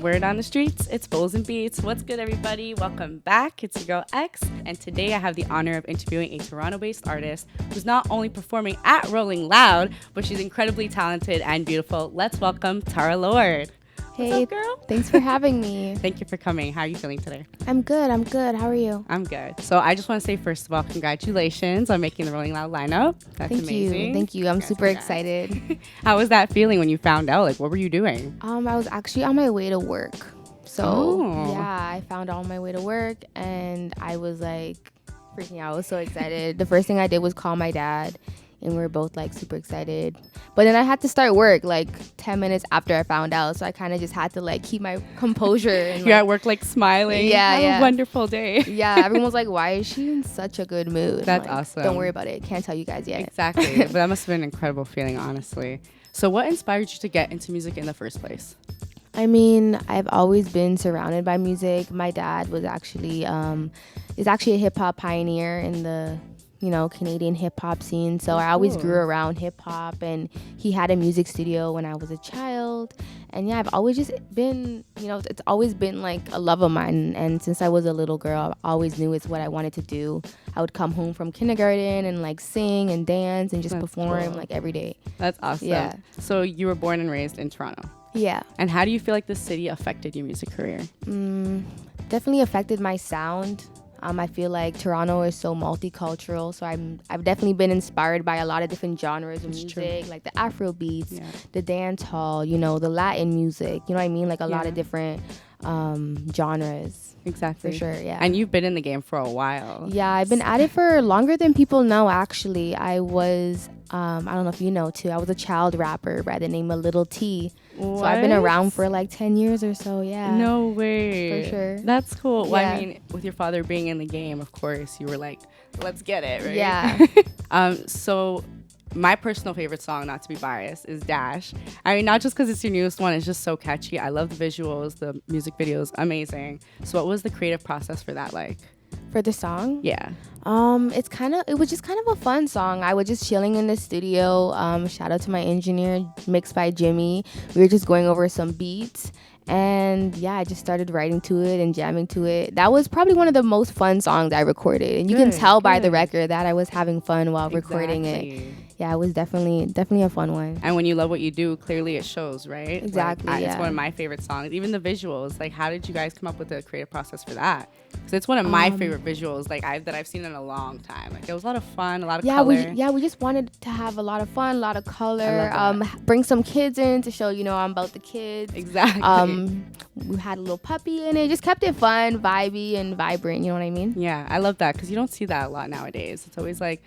Word on the streets, it's Bowlznbeatz. What's good, everybody? Welcome back. It's your girl X, and today I have the honor of interviewing a Toronto-based artist who's not only performing at Rolling Loud, but she's incredibly talented and beautiful. Let's welcome Tara Lord. Hey, what's up, girl? Thanks for having me. Thank you for coming. How are you feeling today? I'm good. How are you? I'm good. So I just want to say, first of all, congratulations on making the Rolling Loud lineup. That's amazing. Thank you. I'm super excited. How was that feeling when you found out? Like, what were you doing? I was actually on my way to work. So, Oh. yeah, I found out on my way to work and I was like freaking out. I was so excited. The first thing I did was call my dad and we were both like super excited. But then I had to start work like 10 minutes after I found out. So I kind of just had to like keep my composure. And, You're at work like smiling. Yeah, Have a wonderful day. Yeah, everyone was like, why is she in such a good mood? That's like, awesome. Don't worry about it. Can't tell you guys yet. Exactly. But that must have been an incredible feeling, honestly. So what inspired you to get into music in the first place? I mean, I've always been surrounded by music. My dad was actually is actually a hip hop pioneer in the Canadian hip hop scene. So I always grew around hip hop, and he had a music studio when I was a child. And yeah, I've always just been, it's always been like a love of mine. And since I was a little girl, I always knew it's what I wanted to do. I would come home from kindergarten and like sing and dance and just perform like every day. That's awesome. Yeah. So you were born and raised in Toronto. Yeah. And how do you feel like the city affected your music career? Definitely affected my sound. I feel like Toronto is so multicultural, so I've definitely been inspired by a lot of different genres of music, like the Afro beats, the dance hall, the Latin music, you know what I mean? Like a lot of different genres. Exactly. For sure, yeah. And you've been in the game for a while. Yeah, I've been at it for longer than people know, actually. I was, I don't know if you know, too. I was a child rapper by the name of Little T. What? So I've been around for like 10 years or so, yeah. No way. For sure. That's cool. Yeah. Well, I mean, with your father being in the game, of course, you were like, let's get it, right? Yeah. So my personal favorite song, not to be biased, is Dash. I mean, not just because it's your newest one, it's just so catchy. I love the visuals, the music videos, amazing. So what was the creative process for that like? For the song? Yeah. It was just kind of a fun song. I was just chilling in the studio. Shout out to my engineer, mixed by Jimmy. We were just going over some beats. And yeah, I just started writing to it and jamming to it. That was probably one of the most fun songs I recorded. And you can tell by the record that I was having fun while recording it. Yeah, it was definitely a fun one. And when you love what you do, clearly it shows, right? Exactly, like, yeah. It's one of my favorite songs. Even the visuals, like how did you guys come up with the creative process for that? Because it's one of my favorite visuals that I've seen in a long time. Like it was a lot of fun, a lot of color. We just wanted to have a lot of fun, a lot of color. Bring some kids in to show, I'm about the kids. Exactly. We had a little puppy in it. Just kept it fun, vibey, and vibrant. You know what I mean? Yeah, I love that because you don't see that a lot nowadays. It's always like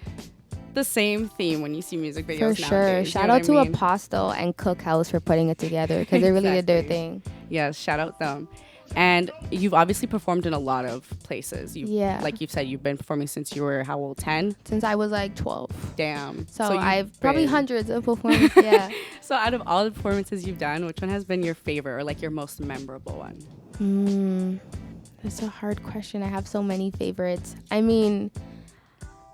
the same theme when you see music videos For sure. nowadays. Shout out to Apostle and Cookhouse for putting it together because they really did their thing. Yes, shout out them. And you've obviously performed in a lot of places. Like you've said, you've been performing since you were how old? 10? Since I was like 12. Damn. So I've probably hundreds of performances. Yeah. So out of all the performances you've done, which one has been your favorite or like your most memorable one? That's a hard question. I have so many favorites. I mean,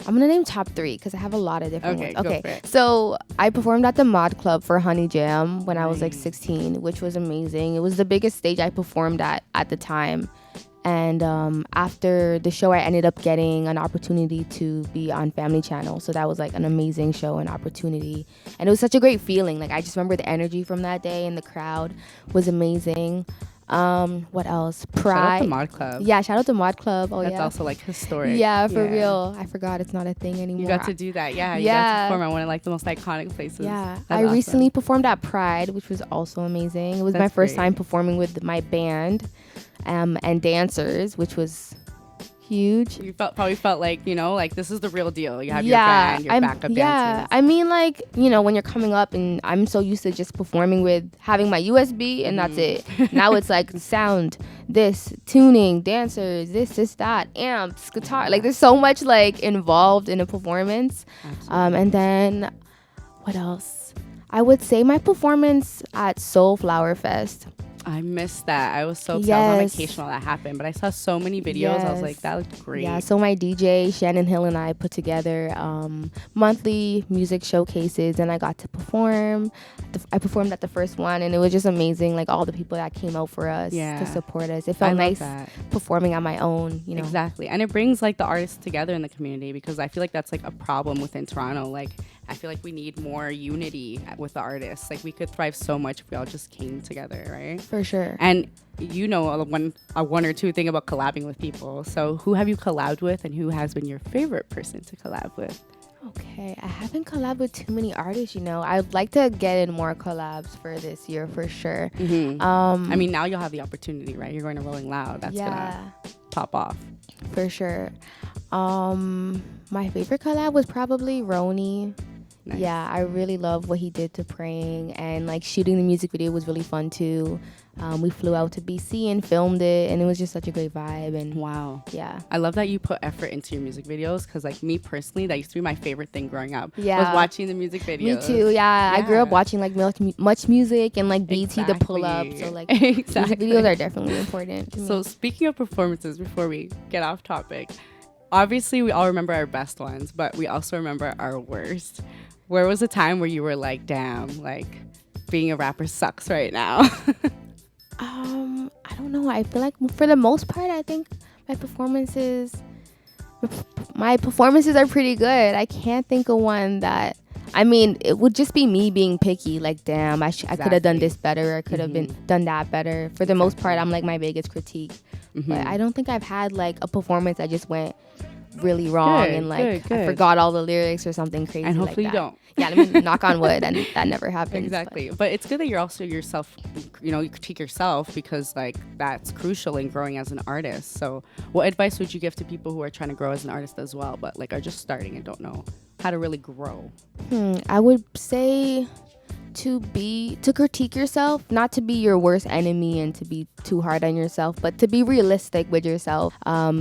I'm going to name top 3 because I have a lot of different ones. Okay, go for it. So I performed at the Mod Club for Honey Jam when I was like 16, which was amazing. It was the biggest stage I performed at the time. And after the show, I ended up getting an opportunity to be on Family Channel. So that was like an amazing show and opportunity. And it was such a great feeling. Like I just remember the energy from that day and the crowd was amazing. What else? Pride. Shout out to Mod Club. Yeah, shout out to Mod Club. Oh, That's yeah. also like historic. Yeah, for real. I forgot it's not a thing anymore. You got to do that. Yeah, you got to perform at one of like the most iconic places. Yeah. That's I awesome. recently performed at Pride, which was also amazing. It was my first time performing with my band and dancers, which was huge. You probably felt like, like this is the real deal. You have your band, your backup dancers. Yeah, I mean, like, when you're coming up and I'm so used to just performing with having my USB and that's it. Now it's like sound, this, tuning, dancers, this, that, amps, guitar. Like there's so much like involved in a performance. And then what else? I would say my performance at Soul Flower Fest. I missed that. I was so upset. I was on vacation while that happened, but I saw so many videos. I was like, that looked great. Yeah, so my DJ, Shannon Hill, and I put together monthly music showcases, and I got to perform. I performed at the first one, and it was just amazing, like all the people that came out for us to support us. It felt nice performing on my own, you know. Exactly. And it brings like the artists together in the community, because I feel like that's like a problem within Toronto. Like, I feel like we need more unity with the artists. Like, we could thrive so much if we all just came together, right? For sure. And you know a one or two thing about collabing with people. So who have you collabed with, and who has been your favorite person to collab with? Okay, I haven't collabed with too many artists, you know. I'd like to get in more collabs for this year, for sure. Mm-hmm. I mean, now you'll have the opportunity, right? You're going to Rolling Loud. That's gonna pop off. For sure. My favorite collab was probably Roni. Nice. Yeah, I really love what he did to Praying, and like shooting the music video was really fun too. We flew out to BC and filmed it, and it was just such a great vibe. And wow, yeah, I love that you put effort into your music videos, because like me personally, that used to be my favorite thing growing up. Yeah, was watching the music videos. Me too. Yeah, I grew up watching like much music and like BT to pull up. So like music videos are definitely important to me. So speaking of performances, before we get off topic, obviously we all remember our best ones, but we also remember our worst. Where was a time where you were like, damn, like being a rapper sucks right now? I don't know. I feel like for the most part, I think my performances are pretty good. I can't think of one that, I mean, it would just be me being picky. Like, damn, I could have done this better. I could have done that better. For the most part, I'm like my biggest critique. But I don't think I've had like a performance that just went really wrong and like I forgot all the lyrics or something crazy. And hopefully like that. You don't. Yeah, I mean, knock on wood, and that never happens. Exactly. But it's good that you're also yourself, you know, you critique yourself, because like that's crucial in growing as an artist. So what advice would you give to people who are trying to grow as an artist as well, but like are just starting and don't know how to really grow? I would say to critique yourself, not to be your worst enemy and to be too hard on yourself, but to be realistic with yourself.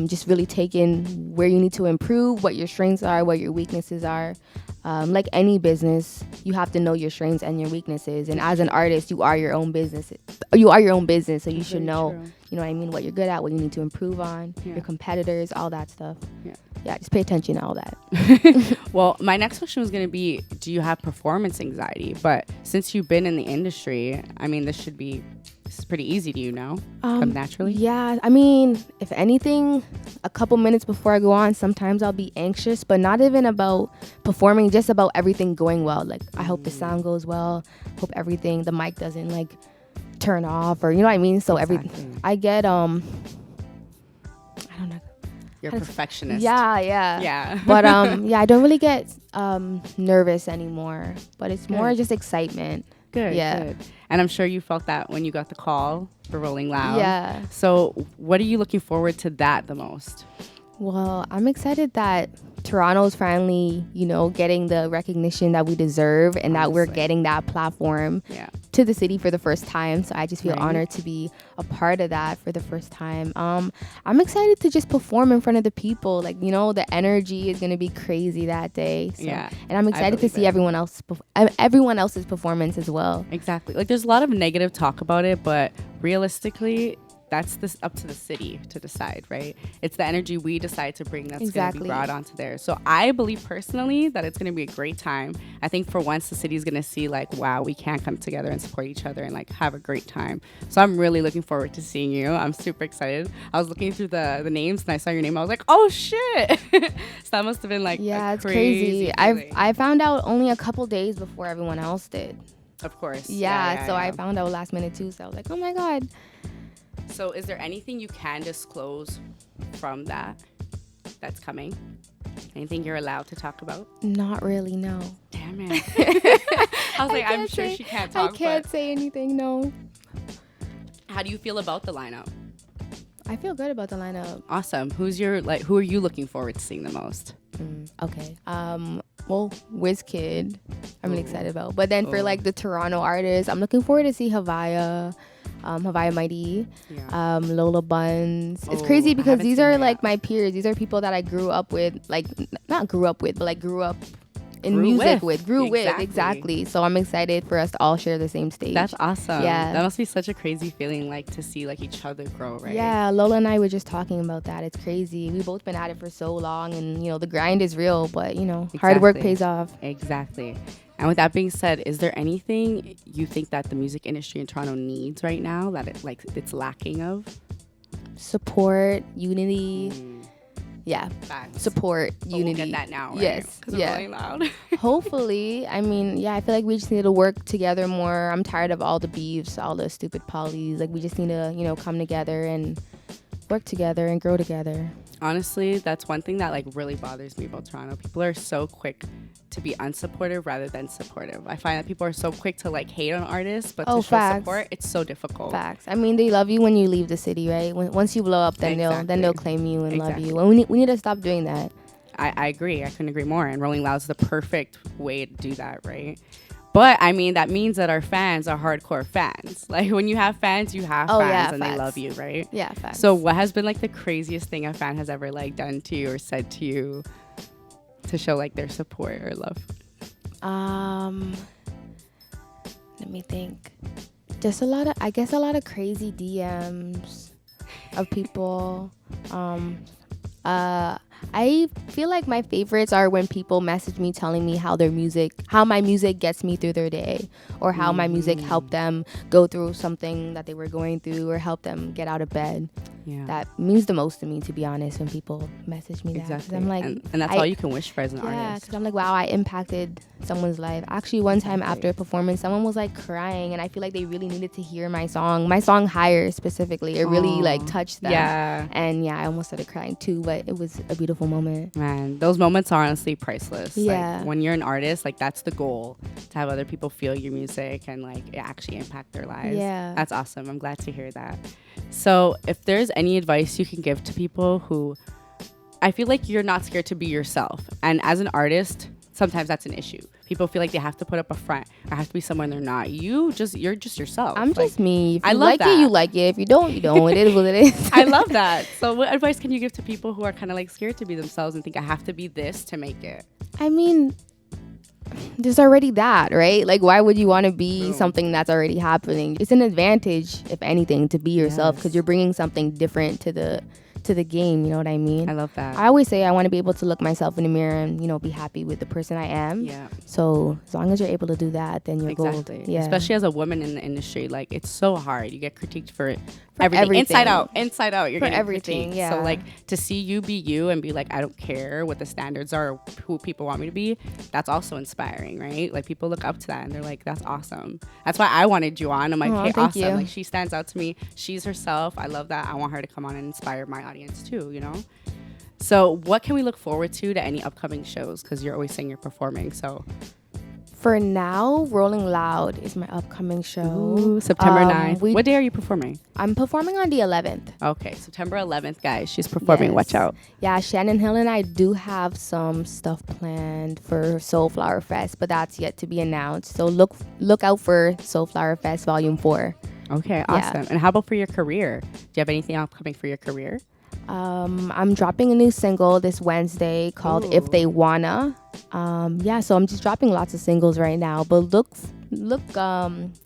Just really take in where you need to improve, what your strengths are, what your weaknesses are. Like any business, you have to know your strengths and your weaknesses. And as an artist, you are your own business. You are your own business, so you should know, you know what I mean, what you're good at, what you need to improve on, your competitors, all that stuff. Yeah, just pay attention to all that. Well, my next question was going to be, do you have performance anxiety? But since you've been in the industry, I mean, this is pretty easy to you now. Come naturally. Yeah, I mean, if anything, a couple minutes before I go on, sometimes I'll be anxious, but not even about performing, just about everything going well. Like, I hope the sound goes well, hope the mic doesn't like turn off, or you know what I mean? So I get, I don't know. You're a perfectionist. Yeah. But yeah, I don't really get nervous anymore, but it's more just excitement. Good. And I'm sure you felt that when you got the call for Rolling Loud. Yeah. So what are you looking forward to that the most? Well, I'm excited that Toronto's finally, you know, getting the recognition that we deserve, and that we're getting that platform to the city for the first time. So I just feel honored to be a part of that for the first time. I'm excited to just perform in front of the people. Like, you know, the energy is going to be crazy that day. So, and I'm excited to see everyone else's performance as well. Exactly. Like, there's a lot of negative talk about it, but realistically, that's up to the city to decide, right? It's the energy we decide to bring that's going to be brought onto there. So I believe personally that it's going to be a great time. I think for once the city is going to see like, wow, we can come together and support each other and like have a great time. So I'm really looking forward to seeing you. I'm super excited. I was looking through the names and I saw your name. I was like, oh shit. So that must have been like it's crazy. I found out only a couple days before everyone else did. Of course. So I found out last minute too. So I was like, oh my God. So is there anything you can disclose from that's coming? Anything you're allowed to talk about? Not really, no. Damn it. I was like, I'm sure she can't talk. I can't say anything, no. How do you feel about the lineup? I feel good about the lineup. Awesome. Who are you looking forward to seeing the most? Okay. Well, WizKid, I'm really excited about. But then for like the Toronto artists, I'm looking forward to see Havaya Mighty, Lola Buns. It's crazy because these are like my peers. These are people that I grew up with, like not grew up with, but like grew up in music grew with. Exactly. So I'm excited for us to all share the same stage. That's awesome. Yeah. That must be such a crazy feeling, like to see like each other grow, right? Yeah, Lola and I were just talking about that. It's crazy. We've both been at it for so long, and the grind is real, but hard work pays off. Exactly. And with that being said, is there anything you think that the music industry in Toronto needs right now that it's lacking of? Support, unity. Yeah. Facts. Support, unity. We'll get that now, right? Yes. Because we're really loud. Hopefully. I mean, I feel like we just need to work together more. I'm tired of all the beefs, all the stupid polys. Like, we just need to, come together and work together and grow together. Honestly, that's one thing that like really bothers me about Toronto. People are so quick to be unsupportive rather than supportive. I find that people are so quick to like hate on artists, but to show support, it's so difficult. Facts. I mean, they love you when you leave the city, right? Once you blow up, then they'll claim you and love you. And we need to stop doing that. I agree. I couldn't agree more. And Rolling Loud's the perfect way to do that, right? But I mean, that means that our fans are hardcore fans. Like when you have fans, you have fans and they love you, right? Yeah, facts. So what has been like the craziest thing a fan has ever like done to you or said to you to show like their support or love? Let me think. Just a lot of crazy DMs of people. I feel like my favorites are when people message me telling me how my music gets me through their day, or how my music helped them go through something that they were going through, or help them get out of bed. Yeah. That means the most to me, to be honest, when people message me that. Exactly. I'm like, and that's all you can wish for as an artist. Yeah, because I'm like, wow, I impacted someone's life. Actually, one time after a performance, someone was like crying, and I feel like they really needed to hear my song Higher specifically. It really like touched them. Yeah. And I almost started crying too, but it was a beautiful moment. Man, those moments are honestly priceless. Yeah. Like, when you're an artist, like that's the goal, to have other people feel your music and like it actually impact their lives. Yeah. That's awesome. I'm glad to hear that. So if there's any advice you can give to people who, I feel like you're not scared to be yourself. And as an artist, sometimes that's an issue. People feel like they have to put up a front or have to be someone they're not. You're just yourself. I'm just me. If I you love like that. it, you like it. If you don't, you don't. It is what it is. I love that. So what advice can you give to people who are kind of like scared to be themselves and think I have to be this to make it? I mean, there's already that, right? Like, why would you want to be something that's already happening? It's an advantage, if anything, to be yourself, because you're bringing something different to the game. You know what I mean? I love that. I always say I want to be able to look myself in the mirror and be happy with the person I am. Yeah. So as long as you're able to do that, then you're gold. Yeah. Especially as a woman in the industry, like it's so hard. You get critiqued for everything. Inside out. You're getting everything. critiqued. Yeah. So like to see you be you and be like, I don't care what the standards are, or who people want me to be. That's also inspiring, right? Like people look up to that and they're like, that's awesome. That's why I wanted you on. I'm like, hey, awesome. You. Like she stands out to me. She's herself. I love that. I want her to come on and inspire my audience too. So what can we look forward to any upcoming shows? Because you're always saying you're performing. So for now, Rolling Loud is my upcoming show. Ooh, September 9th. What day are you performing? I'm performing on the 11th. Okay, September 11th, guys. She's performing. Yes. Watch out. Yeah, Shannon Hill and I do have some stuff planned for Soulflower Fest, but that's yet to be announced. So look out for Soulflower Fest Volume 4. Okay, awesome. Yeah. And how about for your career? Do you have anything upcoming for your career? I'm dropping a new single this Wednesday called If They Wanna. So I'm just dropping lots of singles right now, but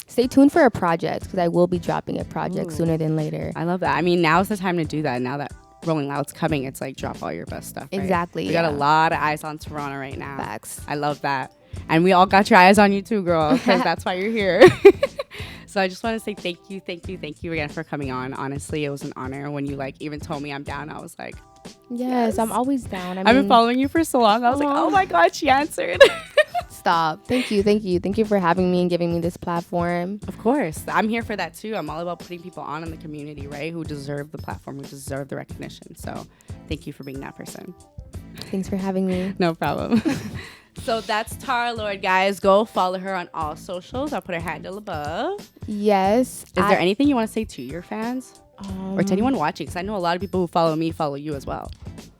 stay tuned for a project, because I will be dropping a project sooner than later. I love that. I mean, now's the time to do that. Now that Rolling Loud's coming, it's like drop all your best stuff. Right? Exactly. We got a lot of eyes on Toronto right now. Facts. I love that. And we all got your eyes on you too, girl, because that's why you're here. So I just want to say thank you again for coming on. Honestly, it was an honor. When you even told me I'm down, I was like, yes, I'm always down. I've been following you for so long. I was like, oh my God, she answered. Stop. Thank you for having me and giving me this platform. Of course. I'm here for that too. I'm all about putting people on in the community, right? Who deserve the platform, who deserve the recognition. So thank you for being that person. Thanks for having me. No problem. So that's Tara Lord, guys. Go follow her on all socials. I'll put her handle above. Yes. Is there anything you want to say to your fans? Or to anyone watching? Because I know a lot of people who follow me follow you as well.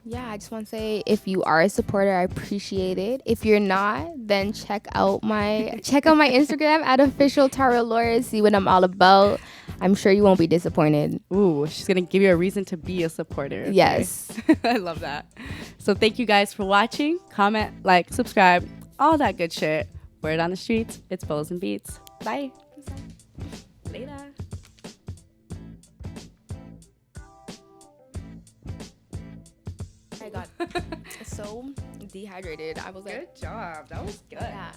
Yeah, I just want to say, if you are a supporter, I appreciate it. If you're not, then check out my Instagram at official Tara Lord. See what I'm all about. I'm sure you won't be disappointed. Ooh, she's gonna give you a reason to be a supporter. Okay? Yes. I love that. So thank you guys for watching. Comment, like, subscribe, all that good shit. Word on the streets, it's Bowlznbeatz. Bye. Later. I got so dehydrated. I was like, Good job. That was good. yeah.